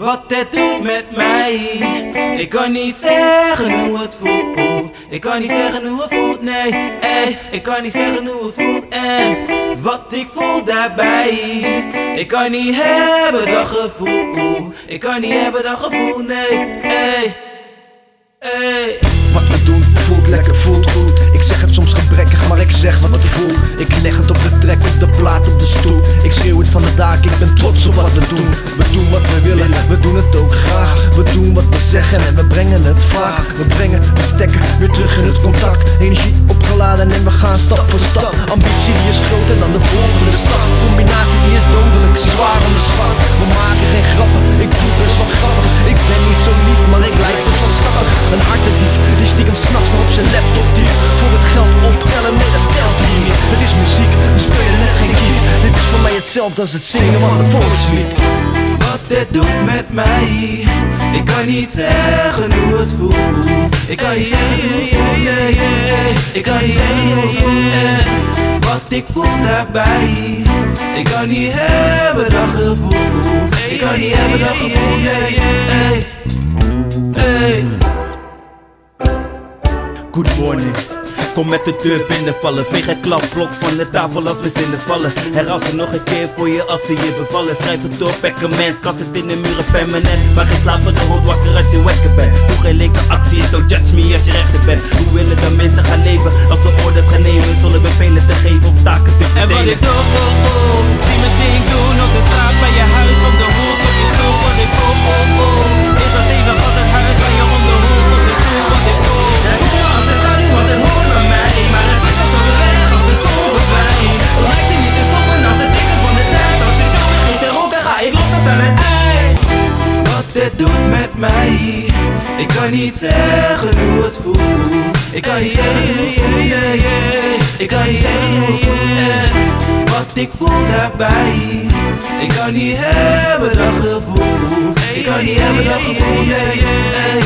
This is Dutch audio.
wat het doet met mij. Ik kan niet zeggen hoe het voelt. Ik kan niet zeggen hoe het voelt, nee. Ey, ik kan niet zeggen hoe het voelt en wat ik voel daarbij. Ik kan niet hebben dat gevoel. Ik kan niet hebben dat gevoel, nee. Ey, ey. Wat we doen voelt lekker, voelt goed. Ik zeg het soms gebrekkig, maar ik zeg wat ik voel. Ik leg het op de trek, op de plaat, op de stoel. Ik schreeuw het van de daak, ik ben trots op wat we doen. We doen wat we willen, we doen het ook graag. We doen wat we zeggen en we brengen het vaak. We brengen de stekker weer terug in het contact. Energie opgeladen en we gaan stap voor stap. Ambitie die is groter dan de volgende stap. Combinatie die is dodelijk, zwaar om de slag. We maken geen grappen, ik doe best wel grappig. Ik ben niet zo lief, maar ik lijk best wel schattig. Een hartendief, die stiekem s'nachts nog op zijn laptop diep. Voor het geld optellen, nee dat telt hier niet. Het is muziek, we spelen net geen kiet. Dit is voor mij hetzelfde als het zingen van het volkslied. Wat dit doet met mij, ik kan niet zeggen hoe het voelt. Ik kan niet zeggen hoe het voelt, nee, nee. Ik kan niet zeggen hoe het voelt en wat ik voel daarbij. Ik kan niet hebben dat gevoel. Ik kan niet hebben dat gevoel, nee, nee. Hey. Good morning. Kom met de deur binnenvallen. Veeg het klapblok van de tafel als we zinnen vallen. Herhaal ze nog een keer voor je als ze je bevallen. Schrijf het door perkament, kast het in de muren permanent. Maar geen slapende hond wakker als je wekker bent. Doe geen leke actie, don't judge me als je rechter bent. Hoe willen de mensen gaan leven als ze orders gaan nemen zonder bevelen te geven of taken te verdelen? En wat ik doe, zie mijn ding doen op de straat bij je huis, om de hoek op je stoel. Wat ik voel, is als stevig als het huis bij je om de hoek op de stoel. Wat ik voel, als het staat nu, want het hoort bij mij. Maar het is al zo weg als de zon verdwijnt. Zo lijkt het niet te stoppen als het tikken van de tijd. Als de show begint te roken, ga ik los tot aan het eind. Wat dit doet met mij, ik kan niet zeggen hoe het voelt. Ik kan niet zeggen hoe het voelt, nee, nee. Ik kan niet zeggen hoe het voelt en wat ik voel daarbij. Ik kan niet hebben dat gevoel. Ik kan niet hebben dat gevoel, nee, nee.